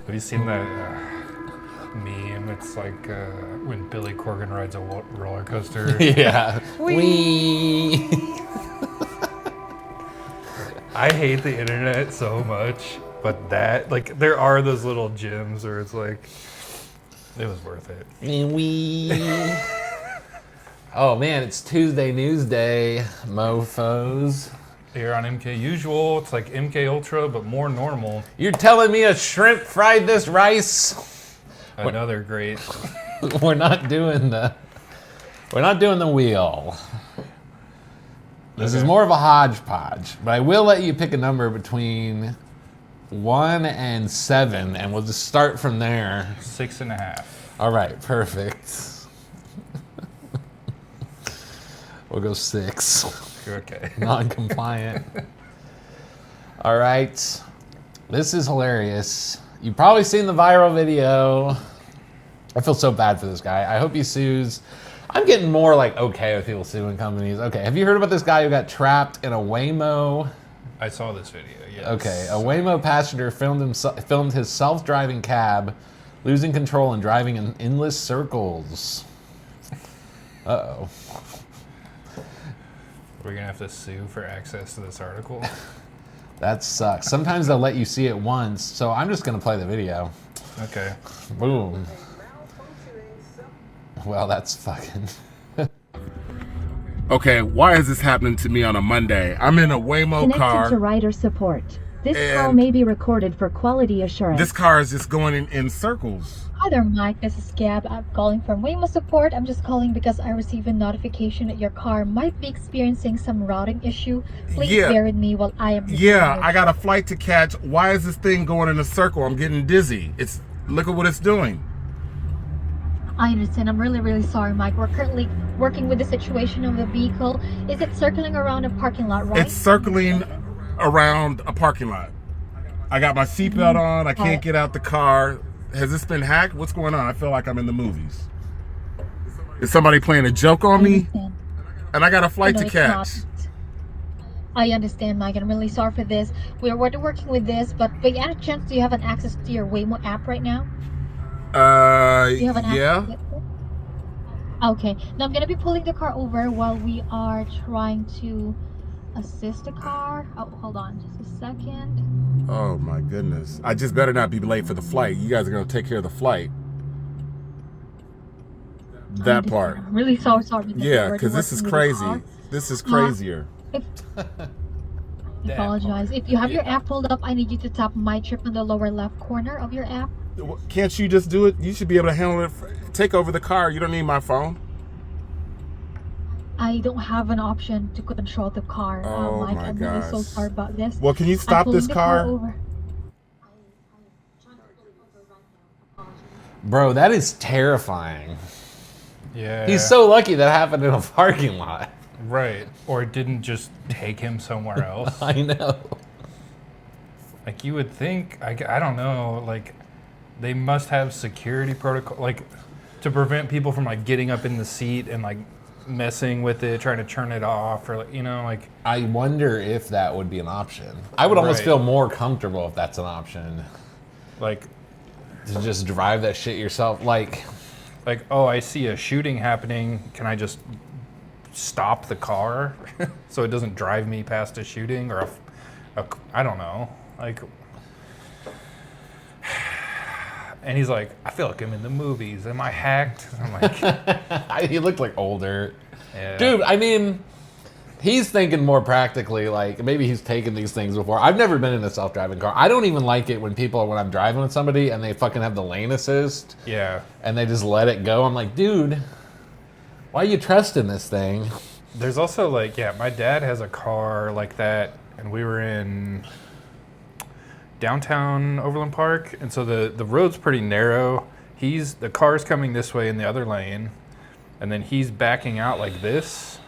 Have you seen that meme? It's like when Billy Corgan rides a roller coaster. Yeah. Wee. I hate the internet so much, but that, like, there are those little gems where it's like, it was worth it. Wee. Oh man, it's Tuesday Newsday, mofos. Here on MKUSUAL, it's like MK Ultra, but more normal. You're telling me a shrimp fried this rice? Another great. We're not doing the wheel. This is more of a hodgepodge, but I will let you pick a number between 1 and 7, and we'll just start from there. 6.5. All right, perfect. We'll go 6. Okay. Non-compliant. All right. This is hilarious. You've probably seen the viral video. I feel so bad for this guy. I hope he sues. I'm getting more like okay with people suing companies. Okay, have you heard about this guy who got trapped in a Waymo? I saw this video, yes. Okay, a Waymo passenger filmed his self-driving cab, losing control and driving in endless circles. Uh-oh. We're gonna have to sue for access to this article. That sucks. Sometimes they'll let you see it once, so I'm just gonna play the video. Okay. Boom. Well, that's fucking... Okay, why is this happening to me on a Monday? I'm in a Waymo Connected car. to rider support. This call may be recorded for quality assurance. This car is just going in circles. Hi there, Mike. This is Gab. I'm calling from Waymo Support. I'm just calling because I received a notification that your car might be experiencing some routing issue. Please bear with me while I am... Yeah, I got a flight to catch. Why is this thing going in a circle? I'm getting dizzy. Look at what it's doing. I understand. I'm really sorry, Mike. We're currently working with the situation of the vehicle. Is it circling around a parking lot, right? It's circling around a parking lot. I got my seatbelt on. I can't get out the car. Has this been hacked? What's going on? I feel like I'm in the movies. Is somebody playing a joke on me? And I got a flight to catch. I understand, Mike. I'm really sorry for this. We're working with this, but by any chance, do you have an access to your Waymo app right now? Do you have an yeah. Okay. Now I'm gonna be pulling the car over while we are trying to assist the car. Oh, hold on, just a second. Oh my goodness! I just better not be late for the flight. You guys are gonna take care of the flight. That part. I'm really sorry. Yeah, because this is crazy. This is crazier. I apologize. If you have your app pulled up, I need you to tap my trip in the lower left corner of your app. Can't you just do it? You should be able to handle it. Take over the car. You don't need my phone. I don't have an option to control the car. Oh Mike, my I'm gosh. really so sorry about this. Well, can you stop this car? Bro, that is terrifying. Yeah. He's so lucky that happened in a parking lot. Right. Or it didn't just take him somewhere else. I know. Like, you would think, I don't know, like, they must have security protocol, like, to prevent people from, like, getting up in the seat and, like, messing with it, trying to turn it off, or, like, you know, like... I wonder if that would be an option. I would almost feel more comfortable if that's an option. Like... To just drive that shit yourself, like... Like, oh, I see a shooting happening, can I just stop the car so it doesn't drive me past a shooting, or I don't know, like... And he's like, I feel like I'm in the movies. Am I hacked? I'm like... He looked like older. Yeah. Dude, I mean, he's thinking more practically, like, maybe he's taken these things before. I've never been in a self-driving car. I don't even like it when I'm driving with somebody and they fucking have the lane assist. Yeah. And they just let it go. I'm like, dude, why are you trusting this thing? There's also, like, yeah, my dad has a car like that, and we were in... downtown Overland Park, and so the road's pretty narrow. The car's coming this way in the other lane, and then he's backing out like this,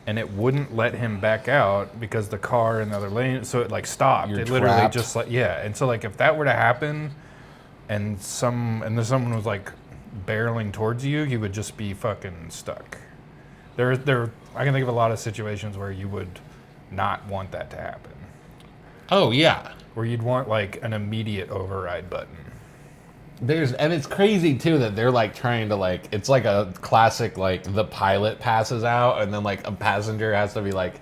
and it wouldn't let him back out because the car in the other lane, so it like stopped. You're it literally trapped. just like, yeah. And so like if that were to happen and then someone was like barreling towards you, you would just be fucking stuck. I can think of a lot of situations where you would not want that to happen. Oh, yeah. Where you'd want like an immediate override button. And it's crazy too that they're like trying to like, it's like a classic, like the pilot passes out and then like a passenger has to be like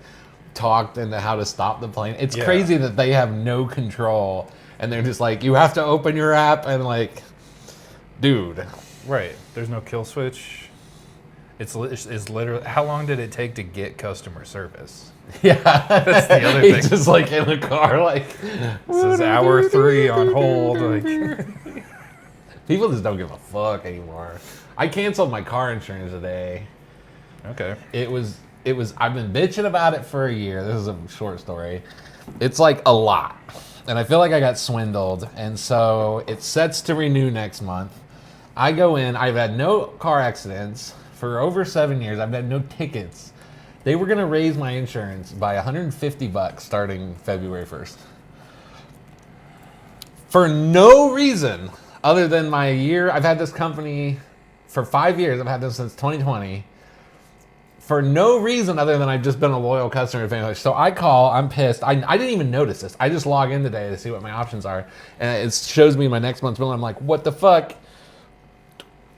talked into how to stop the plane. It's crazy that they have no control and they're just like, you have to open your app and like, dude. Right. There's no kill switch. It's literally, how long did it take to get customer service? Yeah. That's the other thing. He's just like in the car, like, this is hour 3 on hold. Like, people just don't give a fuck anymore. I canceled my car insurance today. okay. It was, I've been bitching about it for a year. This is a short story. It's like a lot. And I feel like I got swindled. And so it sets to renew next month. I go in, I've had no car accidents for over 7 years. I've had no tickets. They were gonna raise my insurance by $150 starting February 1st. For no reason other than my year. I've had this company for 5 years. I've had this since 2020. For no reason other than I've just been a loyal customer of English. So I call, I'm pissed. I didn't even notice this. I just log in today to see what my options are. And it shows me my next month's bill. And I'm like, what the fuck?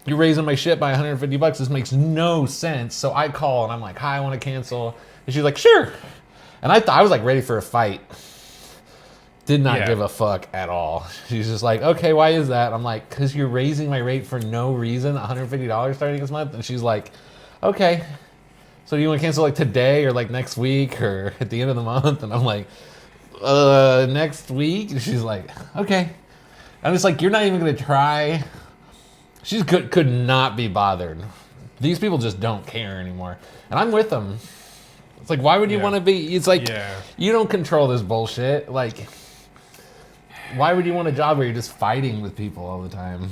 You're raising my shit by $150. This makes no sense. So I call and I'm like, hi, I want to cancel. And she's like, sure. And I was like ready for a fight. Did not give a fuck at all. She's just like, okay, why is that? I'm like, because you're raising my rate for no reason, $150 starting this month. And she's like, okay. So do you want to cancel like today or like next week or at the end of the month? And I'm like, next week? And she's like, okay. I'm just like, you're not even going to try. She could not be bothered. These people just don't care anymore. And I'm with them. It's like, why would you want to be? It's like, you don't control this bullshit. Like, why would you want a job where you're just fighting with people all the time?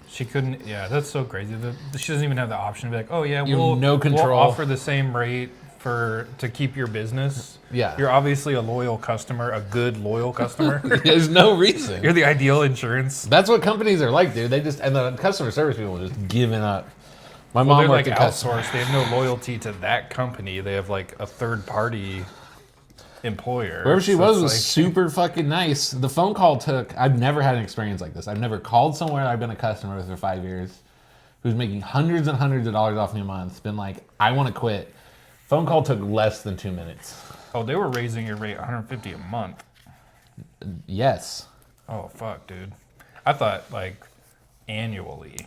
She couldn't, that's so crazy. She doesn't even have the option to be like, oh yeah, no control. We'll offer the same rate to keep your business. Yeah. You're obviously a loyal customer, a good loyal customer. There's no reason. You're the ideal insurance. That's what companies are like, dude. And the customer service people are just giving up. My mom worked at outsourced. They have no loyalty to that company. They have like a third party employer. Wherever she was super fucking nice. The phone call I've never had an experience like this. I've never called somewhere I've been a customer with for 5 years who's making hundreds and hundreds of dollars off me a month. Been like, I want to quit. Phone call took less than 2 minutes. Oh, they were raising your rate $150 a month. Yes. Oh, fuck, dude. I thought like annually.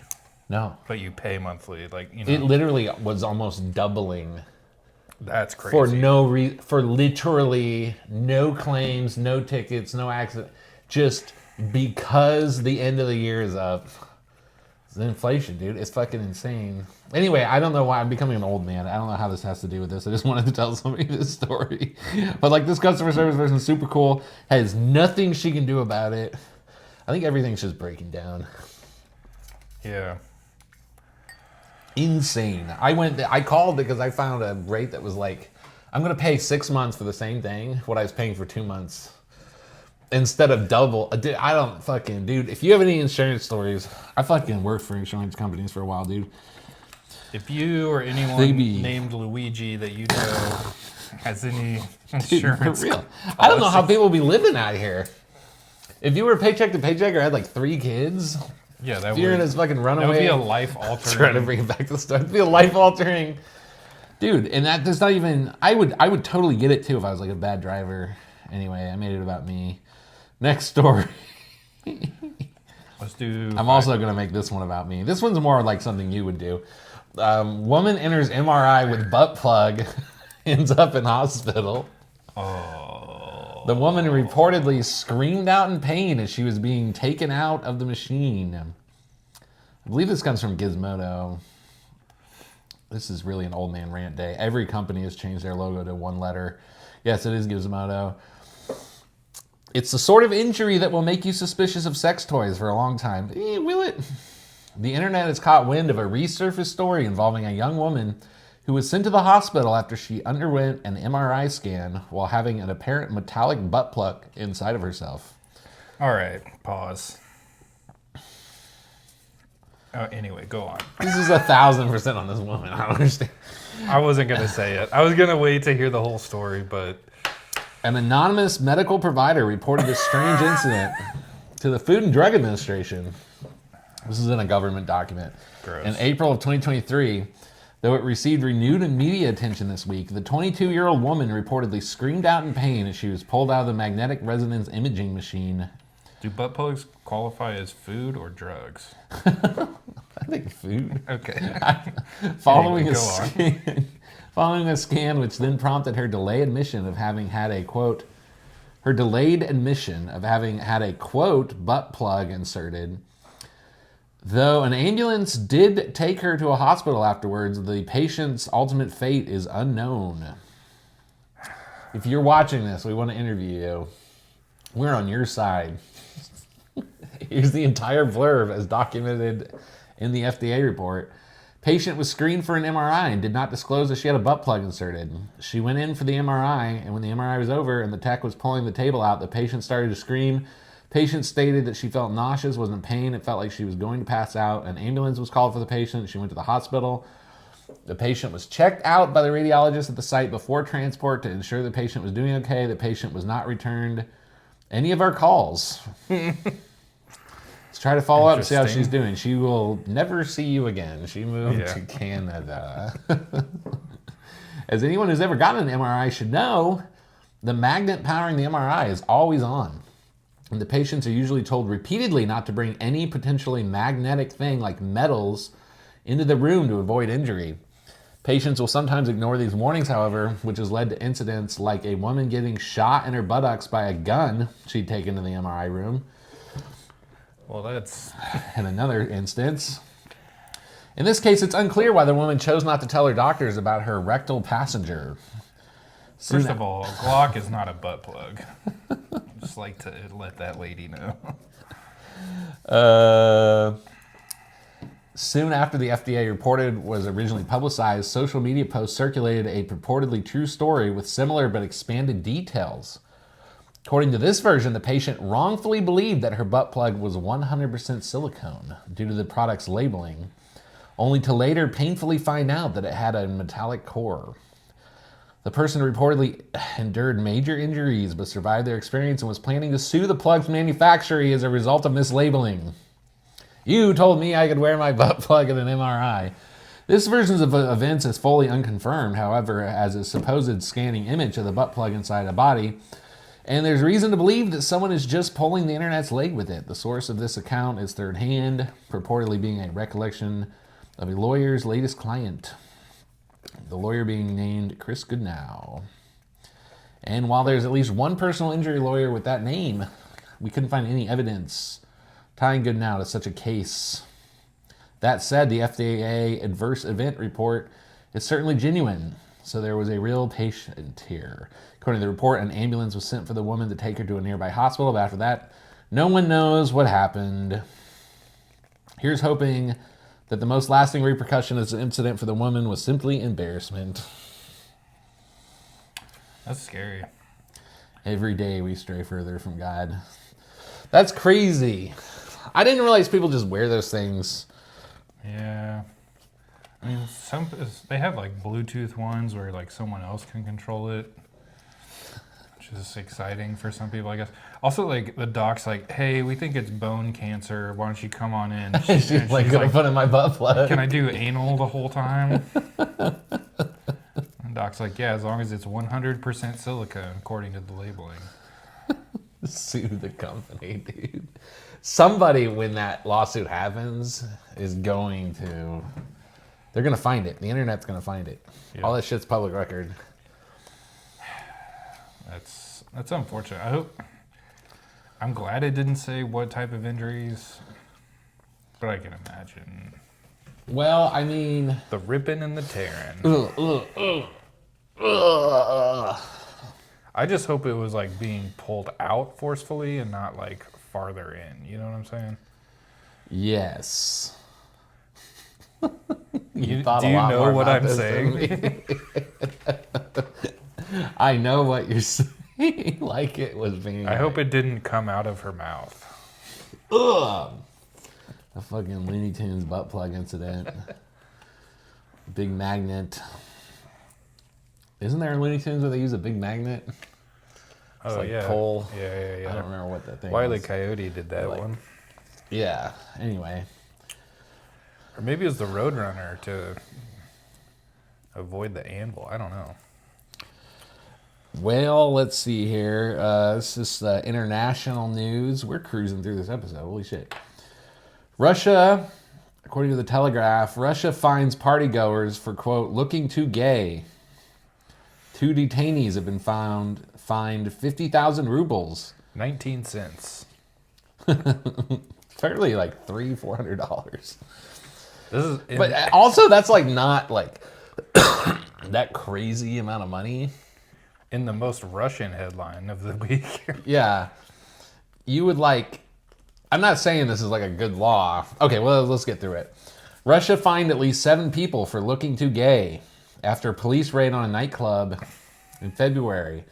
No. But you pay monthly, like, you know. It literally was almost doubling. That's crazy. For literally no claims, no tickets, no accident. Just because the end of the year is up. It's inflation, dude. It's fucking insane. Anyway, I don't know why I'm becoming an old man. I don't know how this has to do with this. I just wanted to tell somebody this story. But like, this customer service person is super cool. Has nothing she can do about it. I think everything's just breaking down. Yeah. Insane. I called because I found a rate that was like, I'm going to pay 6 months for the same thing, what I was paying for 2 months. Instead of double. Dude, if you have any insurance stories, I fucking worked for insurance companies for a while, dude. If you or anyone named Luigi that you know has any insurance. Dude, for real. I don't know how people be living out here. If you were paycheck to paycheck or had like 3 kids, you're in this fucking runaway. That would be a life-altering. Trying to bring it back to the start. It'd be a life-altering. Dude, and that's not even, I would totally get it too if I was like a bad driver. Anyway, I made it about me. Next story. Let's do. I'm also going to make this one about me. This one's more like something you would do. Woman enters MRI with butt plug, ends up in hospital. Oh. The woman reportedly screamed out in pain as she was being taken out of the machine. I believe this comes from Gizmodo. This is really an old man rant day. Every company has changed their logo to one letter. Yes, it is Gizmodo. It's the sort of injury that will make you suspicious of sex toys for a long time. Will it? The internet has caught wind of a resurfaced story involving a young woman who was sent to the hospital after she underwent an MRI scan while having an apparent metallic butt plug inside of herself. All right, pause. Anyway, go on. This is 1,000% on this woman. I don't understand. I wasn't going to say it. I was going to wait to hear the whole story, but... An anonymous medical provider reported a strange incident to the Food and Drug Administration. This is in a government document. Gross. In April of 2023, though it received renewed media attention this week, the 22-year-old woman reportedly screamed out in pain as she was pulled out of the magnetic resonance imaging machine. Do butt plugs qualify as food or drugs? I think food. Okay. Following Anyway, a scan which then prompted her delayed admission of having had a, quote, butt plug inserted. Though an ambulance did take her to a hospital afterwards, the patient's ultimate fate is unknown. If you're watching this, we want to interview you. We're on your side. Here's the entire blurb as documented in the FDA report. Patient was screened for an MRI and did not disclose that she had a butt plug inserted. She went in for the MRI, and when the MRI was over and the tech was pulling the table out, the patient started to scream. Patient stated that she felt nauseous, was in pain, and felt like she was going to pass out. An ambulance was called for the patient. She went to the hospital. The patient was checked out by the radiologist at the site before transport to ensure the patient was doing okay. The patient was not returned any of our calls. Let's try to follow up and see how she's doing. She will never see you again. She moved to Canada. As anyone who's ever gotten an MRI should know, the magnet powering the MRI is always on. And the patients are usually told repeatedly not to bring any potentially magnetic thing like metals into the room to avoid injury. Patients will sometimes ignore these warnings, however, which has led to incidents like a woman getting shot in her buttocks by a gun she'd taken to the MRI room. Well, that's... In another instance. In this case, it's unclear why the woman chose not to tell her doctors about her rectal passenger. First of all, Glock is not a butt plug. Just like to let that lady know. Soon after the FDA reported was originally publicized, social media posts circulated a purportedly true story with similar but expanded details. According to this version, the patient wrongfully believed that her butt plug was 100% silicone due to the product's labeling, only to later painfully find out that it had a metallic core. The person reportedly endured major injuries but survived their experience and was planning to sue the plug's manufacturer as a result of mislabeling. You told me I could wear my butt plug at an MRI. This version of events is fully unconfirmed, however, as a supposed scanning image of the butt plug inside a body, and there's reason to believe that someone is just pulling the internet's leg with it. The source of this account is third hand, purportedly being a recollection of a lawyer's latest client. The lawyer being named Chris Goodnow. And while there's at least one personal injury lawyer with that name, we couldn't find any evidence tying Goodnow to such a case. That said, the FDA adverse event report is certainly genuine, so there was a real patient here. According to the report, an ambulance was sent for the woman to take her to a nearby hospital, but after that, no one knows what happened. Here's hoping that the most lasting repercussion of this incident for the woman was simply embarrassment. That's scary. Every day we stray further from God. That's crazy. I didn't realize people just wear those things. Yeah. I mean, they have like Bluetooth ones where like someone else can control it, which is exciting for some people, I guess. Also, like the doc's like, "Hey, we think it's bone cancer. Why don't you come on in?" She's like, "Gonna put in my butt plug." "Can I do anal the whole time?" And doc's like, "Yeah, as long as it's 100% silicone, according to the labeling." Sue the company, dude. Somebody, when that lawsuit happens, is going to... They're going to find it. The internet's going to find it. Yeah. All that shit's public record. That's unfortunate. I'm glad it didn't say what type of injuries, but I can imagine. Well, I mean... The ripping and the tearing. I just hope it was like being pulled out forcefully and not like farther in. You know what I'm saying? Yes. Do you know what I'm saying? I know what you're saying. Like it was being... I hope it didn't come out of her mouth. Ugh. The fucking Looney Tunes butt plug incident. Big magnet. Isn't there a Looney Tunes where they use a big magnet? It's Oh, like yeah. coal. Yeah. I don't remember what that thing Wile E. was. Coyote did that Like- one. Yeah. Anyway. Or maybe it was the Roadrunner to avoid the anvil. I don't know. Well, let's see here. This is international news. We're cruising through this episode. Holy shit. Russia, according to the Telegraph, Russia fines partygoers for, quote, looking too gay. 2 detainees have been fined 50,000 rubles. 19 cents. Fairly like $300-400. This is But also, that's like not like that crazy amount of money. in the most Russian headline of the week. Yeah. You would like, I'm not saying this is like a good law. Okay, well, let's get through it. Russia fined at least 7 people for looking too gay after a police raid on a nightclub in February.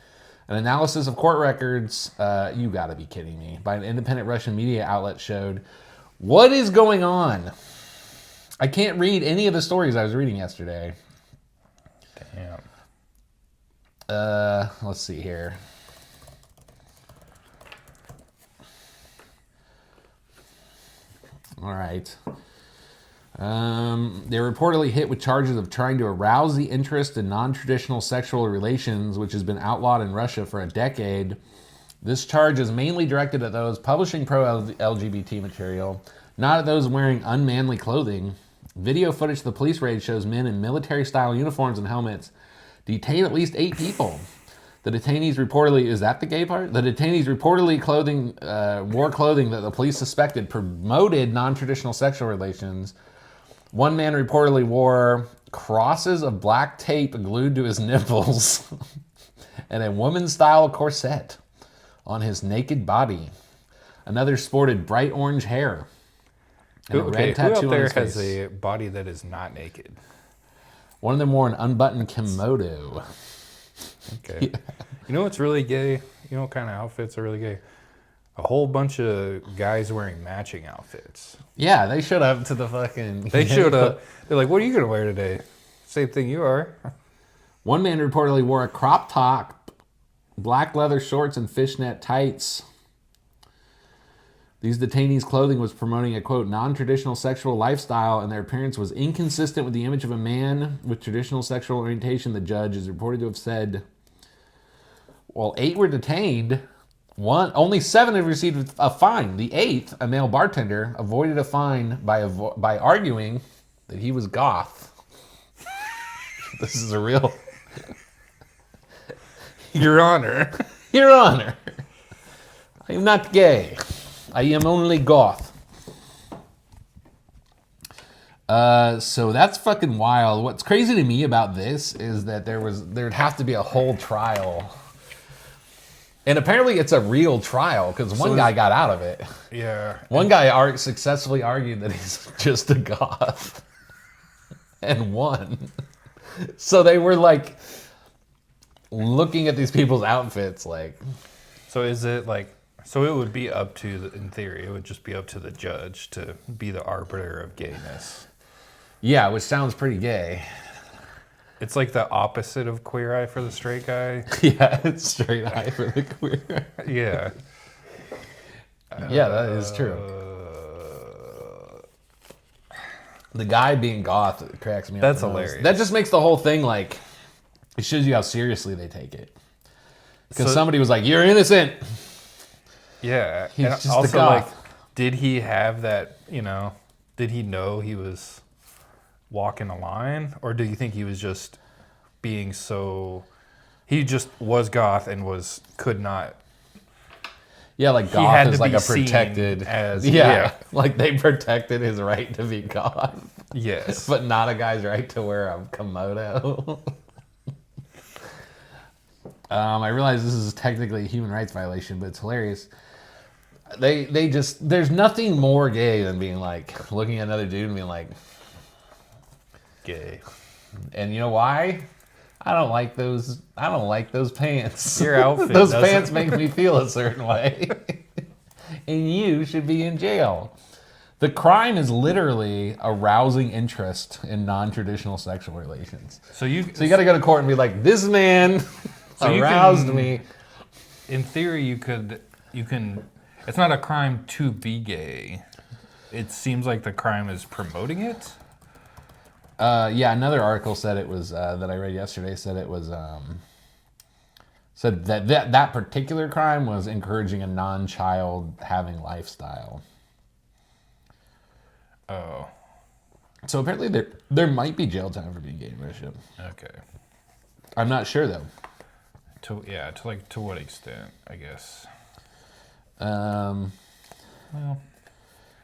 An analysis of court records, you gotta be kidding me, by an independent Russian media outlet showed what is going on. I can't read any of the stories I was reading yesterday. Damn. Let's see here. All right. They're reportedly hit with charges of trying to arouse the interest in non-traditional sexual relations, which has been outlawed in Russia for a decade. This charge is mainly directed at those publishing pro-LGBT material, not at those wearing unmanly clothing. Video footage of the police raid shows men in military-style uniforms and helmets detain at least 8 people. The detainees reportedly, is that the gay part? The detainees reportedly wore clothing that the police suspected promoted non-traditional sexual relations. One man reportedly wore crosses of black tape glued to his nipples and a woman's-style corset on his naked body. Another sported bright orange hair and a Who red out tattoo on there his has face. a body that is not naked? One of them wore an unbuttoned kimono. Okay. You know what's really gay? You know what kind of outfits are really gay? A whole bunch of guys wearing matching outfits. Yeah, they showed up to the fucking... They showed up. They're like, what are you going to wear today? Same thing you are. One man reportedly wore a crop top, black leather shorts, and fishnet tights. These detainees' clothing was promoting a, quote, non-traditional sexual lifestyle, and their appearance was inconsistent with the image of a man with traditional sexual orientation, the judge is reported to have said. Well, 8 were detained. Only 7 have received a fine. The 8th, a male bartender, avoided a fine by arguing that he was goth. This is a real... Your Honor. Your Honor, I am not gay. I am only goth. So that's fucking wild. What's crazy to me about this is that there'd have to be a whole trial. And apparently it's a real trial because one guy got out of it. Yeah. One guy successfully argued that he's just a goth and won. So they were like looking at these people's outfits like... So is it like... So it would be up to, in theory, it would just be up to the judge to be the arbiter of gayness. Yeah, which sounds pretty gay. It's like the opposite of Queer Eye for the Straight Guy. Yeah, it's straight eye for the queer. Yeah. Yeah, that is true. The guy being goth cracks me up. That's the most. hilarious. That just makes the whole thing like, it shows you how seriously they take it. Because somebody was like, "You're innocent." Yeah. He's and just a also, goth. like, did he have that, did he know he was walking a line? Or do you think he was just being he just was goth and could not... Yeah, like He goth had is to like be a seen protected... as- yeah, yeah. like they protected his right to be goth. Yes. But not a guy's right to wear a kimono. I realize this is technically a human rights violation, but it's hilarious. They just, there's nothing more gay than being like, looking at another dude and being like, Gay. and you know why? I don't like those pants. Your outfit Those doesn't- pants make me feel a certain way. And you should be in jail. The crime is literally arousing interest in non-traditional sexual relations. So you So you got to go to court and be like, this man So you aroused can- me. in theory, you can. It's not a crime to be gay. It seems like the crime is promoting it. Yeah, another article said it was that I read yesterday said it was said that particular crime was encouraging a non-child having lifestyle. Oh. So apparently there might be jail time for being gay in Russia. Okay. I'm not sure though. To what extent, I guess. Well,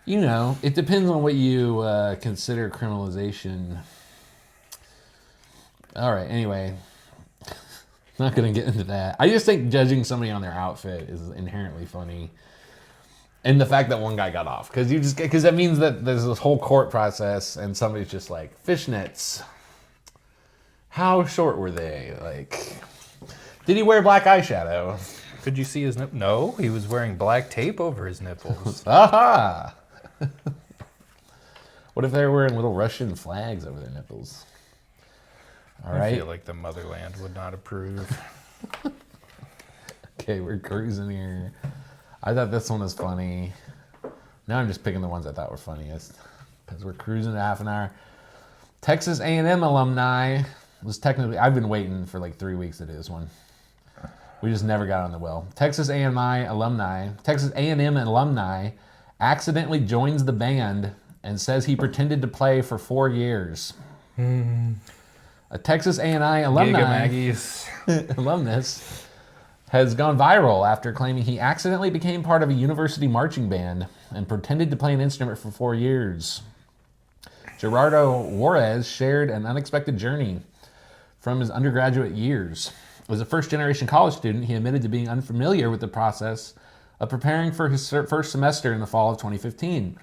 Well, it depends on what you consider criminalization. All right, anyway, not going to get into that. I just think judging somebody on their outfit is inherently funny. And the fact that one guy got off, because that means that there's this whole court process and somebody's just like, fishnets, how short were they? Like, did he wear black eyeshadow? could you see his nipple? No, he was wearing black tape over his nipples. Aha! What if they were wearing little Russian flags over their nipples? All I right. feel like the motherland would not approve. Okay, we're cruising here. I thought this one was funny. Now I'm just picking the ones I thought were funniest because we're cruising at half an hour. Texas A&M alumni was technically, I've been waiting for like 3 weeks to do this one. We just never got on the well. Texas A&M alumni accidentally joins the band and says he pretended to play for 4 years. A Texas A&I alumnus has gone viral after claiming he accidentally became part of a university marching band and pretended to play an instrument for 4 years. Gerardo Juarez shared an unexpected journey from his undergraduate years. As a first-generation college student, he admitted to being unfamiliar with the process of preparing for his first semester in the fall of 2015.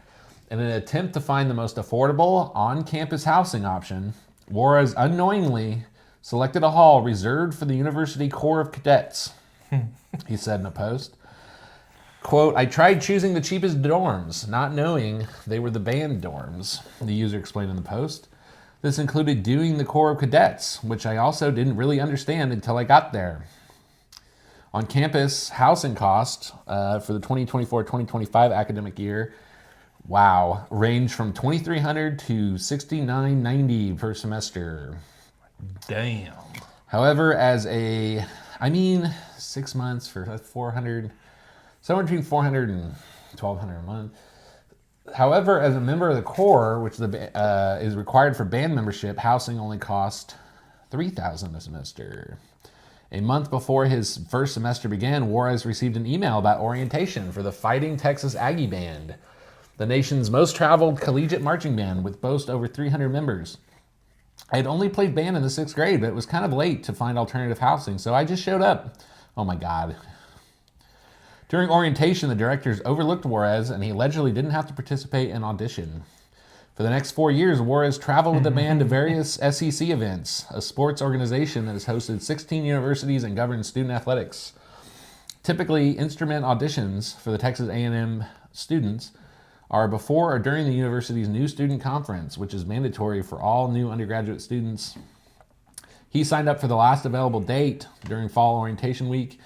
In an attempt to find the most affordable on-campus housing option, Juarez unknowingly selected a hall reserved for the University Corps of Cadets. He said in a post, quote, "I tried choosing the cheapest dorms, not knowing they were the band dorms," the user explained in the post. This included doing the Corps of Cadets, which I also didn't really understand until I got there. On campus, housing costs for the 2024-2025 academic year, range from $2,300 to $6,990 per semester. Damn. However, 6 months for 400, somewhere between 400 and 1,200 a month. However, as a member of the Corps, which is required for band membership, housing only cost $3,000 a semester. A month before his first semester began, Juarez received an email about orientation for the Fighting Texas Aggie Band, the nation's most traveled collegiate marching band with boast over 300 members. I had only played band in the 6th grade, but it was kind of late to find alternative housing, so I just showed up. Oh my God. During orientation, the directors overlooked Juarez, and he allegedly didn't have to participate in audition. For the next 4 years, Juarez traveled with the band to various SEC events, a sports organization that has hosted 16 universities and governs student athletics. Typically, instrument auditions for the Texas A&M students are before or during the university's new student conference, which is mandatory for all new undergraduate students. He signed up for the last available date during fall orientation week,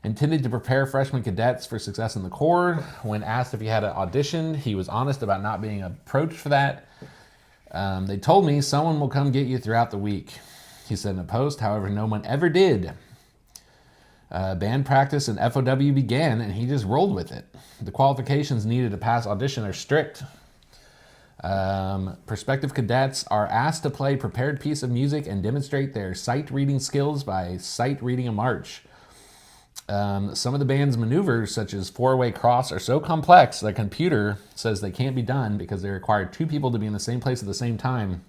intended to prepare freshman cadets for success in the Corps. When asked if he had an audition, he was honest about not being approached for that. They told me someone will come get you throughout the week, he said in a post. However, no one ever did. Band practice and FOW began, and he just rolled with it. The qualifications needed to pass audition are strict. Prospective cadets are asked to play a prepared piece of music and demonstrate their sight reading skills by sight reading a march. Some of the band's maneuvers, such as four-way cross, are so complex the computer says they can't be done because they require 2 people to be in the same place at the same time.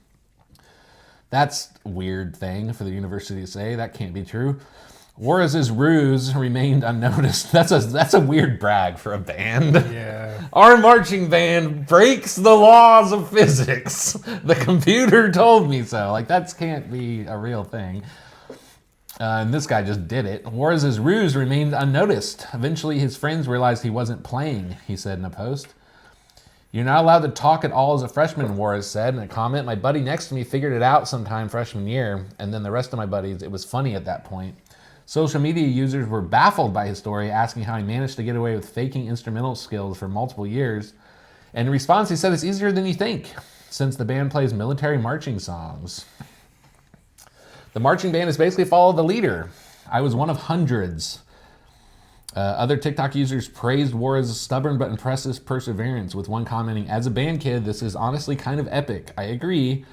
That's a weird thing for the university to say. That can't be true. Juarez's ruse remained unnoticed. That's a weird brag for a band. Yeah. Our marching band breaks the laws of physics. The computer told me so. Like, that can't be a real thing. And this guy just did it. Juarez's ruse remained unnoticed. Eventually, his friends realized he wasn't playing, he said in a post. "You're not allowed to talk at all as a freshman," Juarez said in a comment. "My buddy next to me figured it out sometime freshman year, and then the rest of my buddies, it was funny at that point. Social media users were baffled by his story, asking how he managed to get away with faking instrumental skills for multiple years. And in response, he said it's easier than you think, since the band plays military marching songs. The marching band is basically follow the leader. I was one of hundreds. Other TikTok users praised Wara's stubborn but impressive perseverance, with one commenting, as a band kid, this is honestly kind of epic. I agree.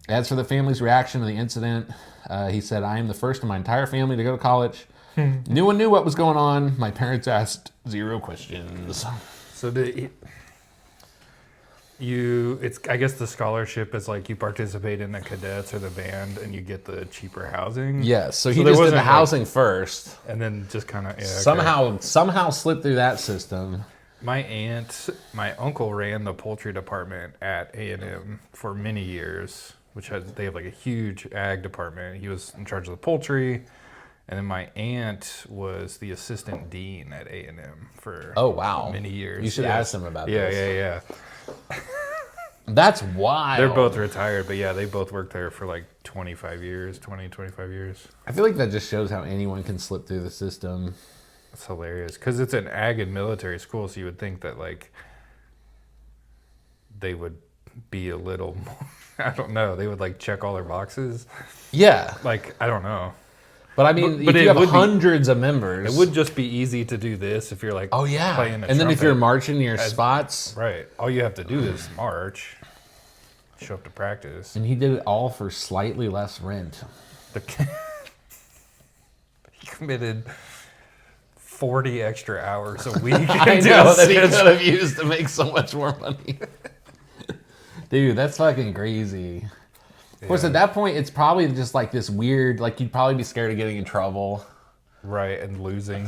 As for the family's reaction to the incident, he said, I am the first in my entire family to go to college. No one knew what was going on. My parents asked 0 questions. So I guess the scholarship is like you participate in the cadets or the band and you get the cheaper housing. Yes, so he just did the housing first. And then just kind of, Somehow slipped through that system. My uncle ran the poultry department at A&M for many years, they have like a huge ag department. He was in charge of the poultry. And then my aunt was the assistant dean at A&M for many years. You should ask him about this. Yeah. That's wild. They're both retired, but yeah, they both worked there for like 25 years. I feel like that just shows how anyone can slip through the system. It's hilarious because it's an ag and military school, so you would think that like they would be a little more, I don't know, they would like check all their boxes. Yeah. Like, I don't know. But I mean, if you have hundreds of members. It would just be easy to do this if you're like playing a trumpet. And then if you're marching your spots. Right. All you have to do is march, show up to practice. And he did it all for slightly less rent. He committed 40 extra hours a week. I know that he could have used to make so much more money. Dude, that's fucking crazy. Of course, at that point, it's probably just like this weird, like you'd probably be scared of getting in trouble. Right, and losing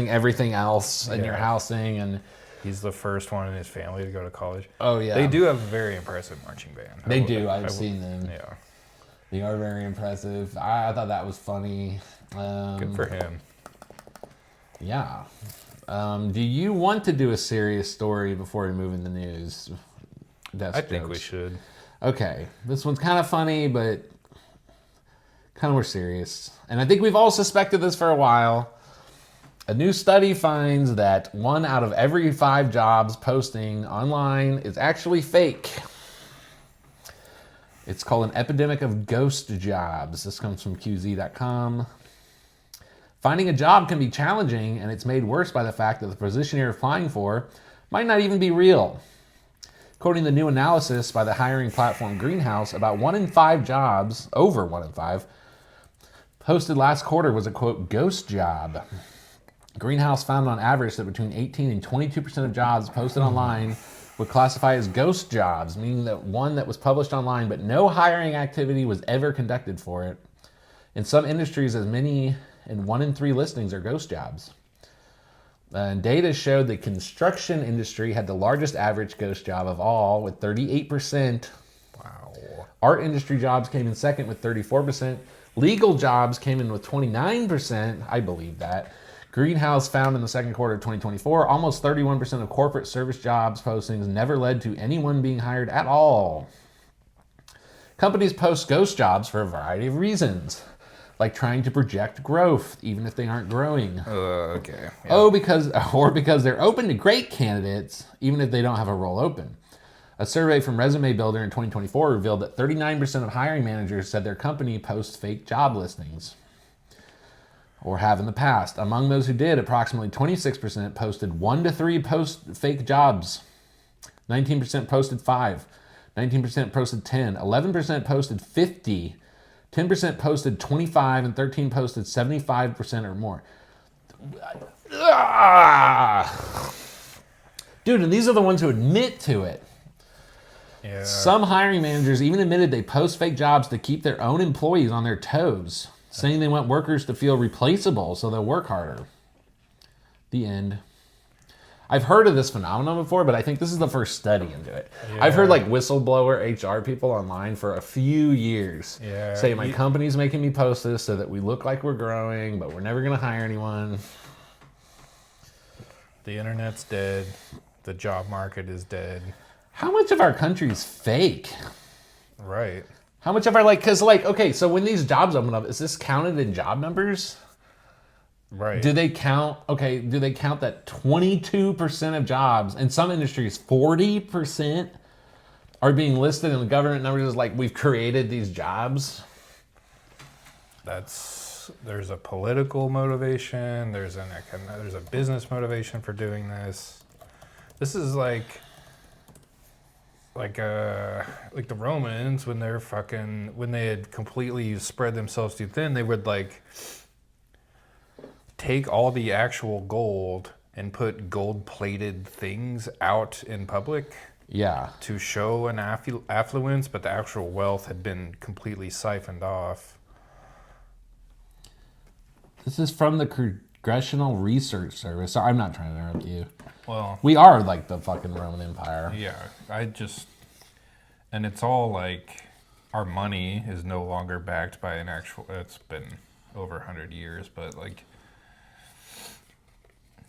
everything else in your housing. And he's the first one in his family to go to college. Oh, yeah. They do have a very impressive marching band. They do. I've seen them. Yeah. They are very impressive. I thought that was funny. Good for him. Yeah. Do you want to do a serious story before we move into news? I think we should. Okay, this one's kind of funny, but kind of more serious. And I think we've all suspected this for a while. A new study finds that 1 out of every 5 jobs posting online is actually fake. It's called an epidemic of ghost jobs. This comes from QZ.com. Finding a job can be challenging, and it's made worse by the fact that the position you're applying for might not even be real. According to the new analysis by the hiring platform Greenhouse, about 1 in 5 jobs, over 1 in 5, posted last quarter was a, quote, ghost job. Greenhouse found on average that between 18 and 22% of jobs posted online would classify as ghost jobs, meaning that one that was published online but no hiring activity was ever conducted for it. In some industries, as many as 1 in 3 listings are ghost jobs. And data showed the construction industry had the largest average ghost job of all, with 38%. Wow. Art industry jobs came in second with 34%. Legal jobs came in with 29%. I believe that. Greenhouse found in the second quarter of 2024, almost 31% of corporate service jobs postings never led to anyone being hired at all. Companies post ghost jobs for a variety of reasons, like trying to project growth, even if they aren't growing. Okay. Yeah. Because they're open to great candidates, even if they don't have a role open. A survey from Resume Builder in 2024 revealed that 39% of hiring managers said their company posts fake job listings, or have in the past. Among those who did, approximately 26% posted 1 to 3 fake jobs. 19% posted 5. 19% posted 10. 11% posted 50. 10% posted 25, and 13% posted 75% or more. Dude, and these are the ones who admit to it. Yeah. Some hiring managers even admitted they post fake jobs to keep their own employees on their toes, saying they want workers to feel replaceable so they'll work harder. The end. I've heard of this phenomenon before, but I think this is the first study into it. Yeah. I've heard like whistleblower HR people online for a few years say my company's making me post this so that we look like we're growing, but we're never going to hire anyone. The internet's dead. The job market is dead. How much of our country's fake? Right. How much of our, like, because, like, okay, so when these jobs open up, is this counted in job numbers? Right. Do they count that 22% of jobs, in some industries 40% are being listed in the government numbers as like we've created these jobs? There's a political motivation, there's a business motivation for doing this. This is like the Romans when they had completely spread themselves too thin, they would like take all the actual gold and put gold-plated things out in public. Yeah. To show an affluence, but the actual wealth had been completely siphoned off. This is from the Congressional Research Service. So I'm not trying to interrupt you. Well, We are like the fucking Roman Empire. yeah, and it's all like our money is no longer backed by an actual. It's been over 100 years, but like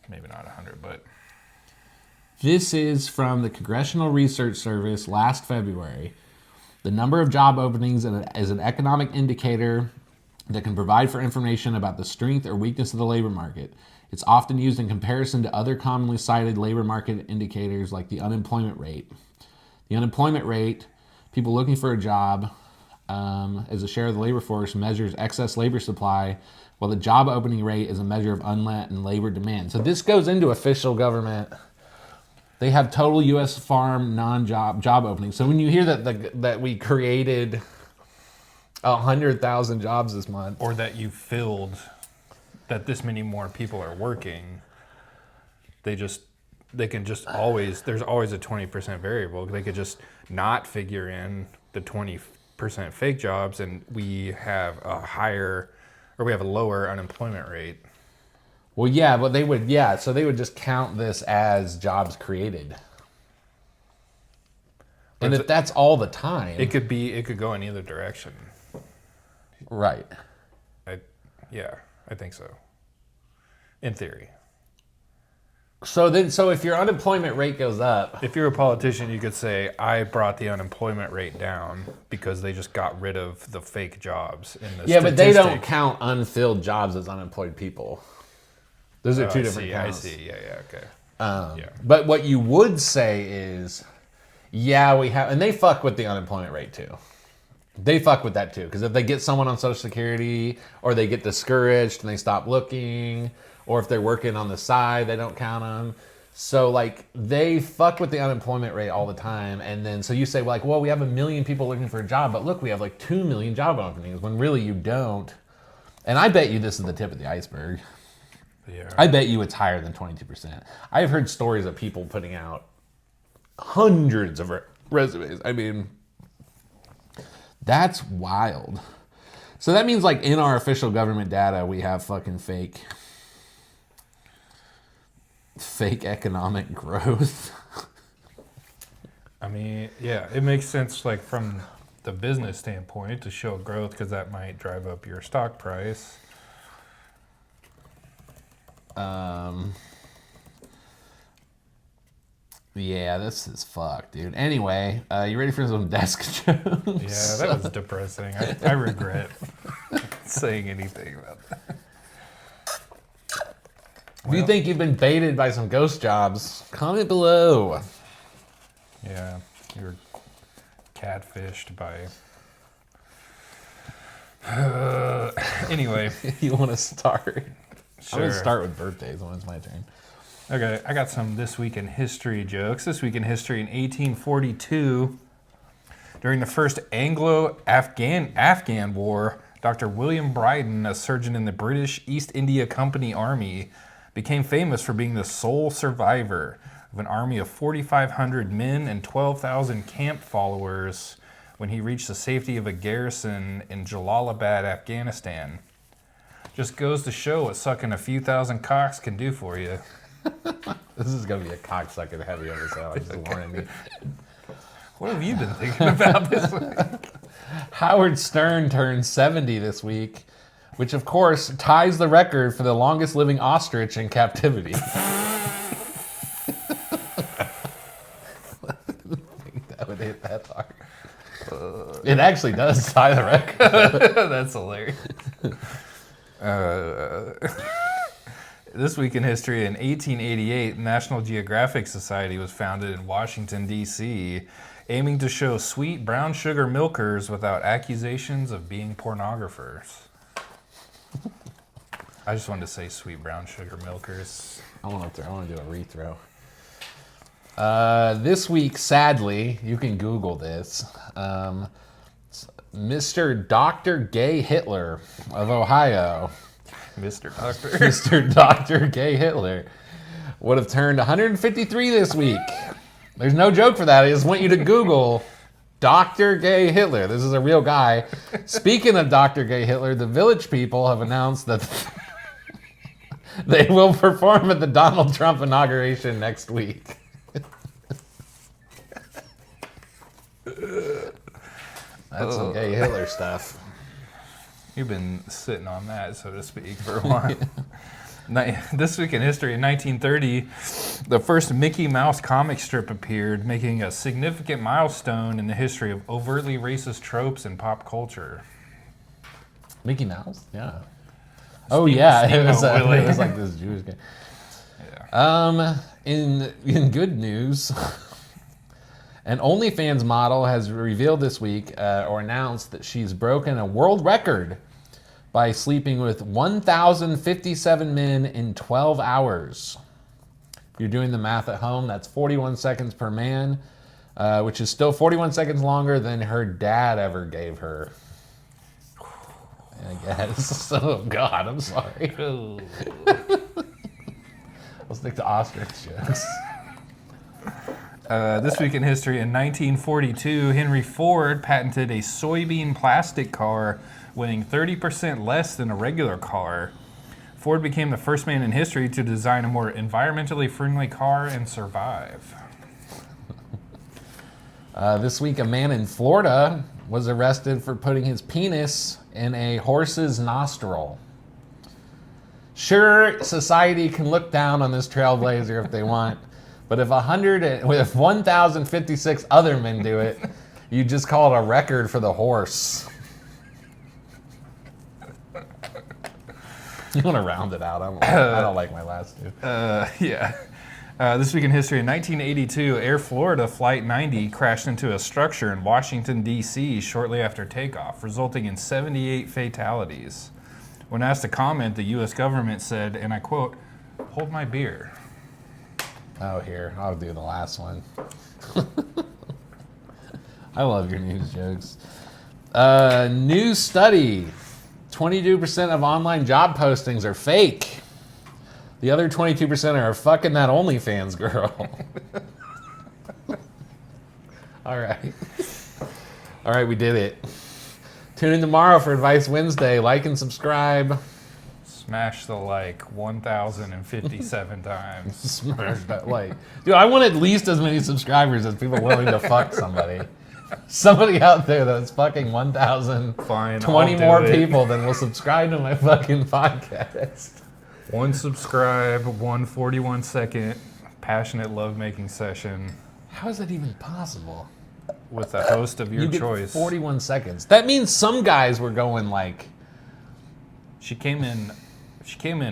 maybe not 100, but. This is from the Congressional Research Service last February. The number of job openings is an economic indicator that can provide for information about the strength or weakness of the labor market. It's often used in comparison to other commonly cited labor market indicators like the unemployment rate. The unemployment rate, people looking for a job, as a share of the labor force, measures excess labor supply, while the job opening rate is a measure of unmet and labor demand. So this goes into official government. They have total U.S. farm non-job job openings. So when you hear that we created 100,000 jobs this month, Or that you filled, that this many more people are working, they can just always, there's always a 20% variable. They could just not figure in the 20% fake jobs and we have a lower unemployment rate. well, yeah, but so they would just count this as jobs created. And if that's all the time, It could go in either direction. right? I think so. In theory. So if your unemployment rate goes up, If you're a politician, you could say, I brought the unemployment rate down because they just got rid of the fake jobs in the yeah, but they don't statistic. count unfilled jobs as unemployed people. Those are two different I counts. see. Yeah, okay. Yeah. But what you would say is, yeah, we have, and they fuck with the unemployment rate too. They fuck with that too, because if they get someone on Social Security, or they get discouraged and they stop looking, or if they're working on the side, they don't count them. So like they fuck with the unemployment rate all the time, and then so you say like, well, we have 1 million people looking for a job, but look, we have like 2 million job openings, when really you don't. And I bet you this is the tip of the iceberg. Yeah. I bet you it's higher than 22%. I've heard stories of people putting out hundreds of resumes. I mean, that's wild. So that means like in our official government data, we have fucking fake economic growth. I mean, yeah, it makes sense like from the business standpoint to show growth because that might drive up your stock price. Yeah, this is fucked, dude. Anyway, you ready for some desk jokes? Yeah, that was depressing. I regret saying anything about that. If you think you've been baited by some ghost jobs, comment below. Yeah, you're catfished by. Anyway, You want to start? I'm going to sure. start with birthdays when it's my turn. Okay, I got some This Week in History jokes. This Week in History in 1842, during the first Anglo-Afghan War, Dr. William Bryden, a surgeon in the British East India Company Army, became famous for being the sole survivor of an army of 4,500 men and 12,000 camp followers when he reached the safety of a garrison in Jalalabad, Afghanistan. Just goes to show what sucking a few thousand cocks can do for you. This is going to be a cocksucking heavy episode. I'm just warning you. What have you been thinking about this week? Howard Stern turned 70 this week, which of course ties the record for the longest living ostrich in captivity. I didn't think that would hit that hard. It actually does tie the record. That's hilarious. This week in history, in 1888, National Geographic Society was founded in Washington, D.C., aiming to show sweet brown sugar milkers without accusations of being pornographers. I just wanted to say sweet brown sugar milkers. I want to do a rethrow. This week, sadly, you can Google this. Mr. Dr. Gay Hitler of Ohio. Mr. Doctor. Mr. Dr. Gay Hitler would have turned 153 this week. There's no joke for that. I just want you to Google Dr. Gay Hitler. This is a real guy. Speaking of Dr. Gay Hitler, the Village People have announced that they will perform at the Donald Trump inauguration next week. That's some Gay Hitler stuff. You've been sitting on that, so to speak, for a while. This week in history, in 1930, the first Mickey Mouse comic strip appeared, making a significant milestone in the history of overtly racist tropes in pop culture. Mickey Mouse? Yeah. Oh, yeah. It was like this Jewish guy. Yeah. In good news, an OnlyFans model has revealed this week or announced that she's broken a world record by sleeping with 1,057 men in 12 hours. If you're doing the math at home, that's 41 seconds per man, which is still 41 seconds longer than her dad ever gave her. I guess. Oh, God, I'm sorry. I'll stick to ostrich jokes. This week in history, in 1942, Henry Ford patented a soybean plastic car weighing 30% less than a regular car. Ford became the first man in history to design a more environmentally friendly car and survive. This week, a man in Florida was arrested for putting his penis in a horse's nostril. Sure, society can look down on this trailblazer if they want, but if 1,056 other men do it, you just call it a record for the horse. You want to round it out? I don't like my last two. Yeah. This week in history, in 1982, Air Florida Flight 90 crashed into a structure in Washington, D.C. shortly after takeoff, resulting in 78 fatalities. When asked to comment, the U.S. government said, and I quote, "Hold my beer." Oh, here. I'll do the last one. I love your news jokes. New study. 22% of online job postings are fake. The other 22% are fucking that OnlyFans girl. All right. All right, we did it. Tune in tomorrow for Advice Wednesday. Like and subscribe. Smash the like 1,057 times. Smash that like. Dude, I want at least as many subscribers as people willing to fuck somebody. Somebody out there that's fucking 1,020 Fine, more I'll do it. people than will subscribe to my fucking podcast. One subscribe, 41-second passionate lovemaking session How is that even possible? with the host of your You get choice. 41 seconds. That means some guys were going like She came in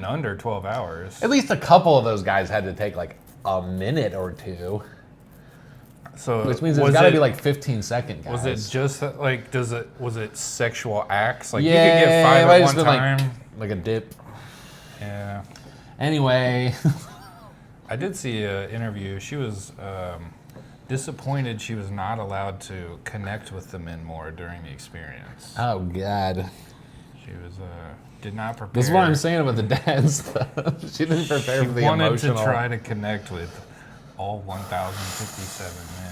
under 12 hours. at least a couple of those guys had to take like a minute or two, So which means it's was got to it- be like 15-second guys. Was it just like was it sexual acts? Like Yeah, you could get 5 it might at just one been time. like a dip. Yeah. Anyway, I did see an interview. She was disappointed she was not allowed to connect with the men more during the experience. oh god, She was did not prepare. this is what I'm saying about the dad stuff. She didn't prepare She for the wanted emotional. to try to connect with all 1,057 men.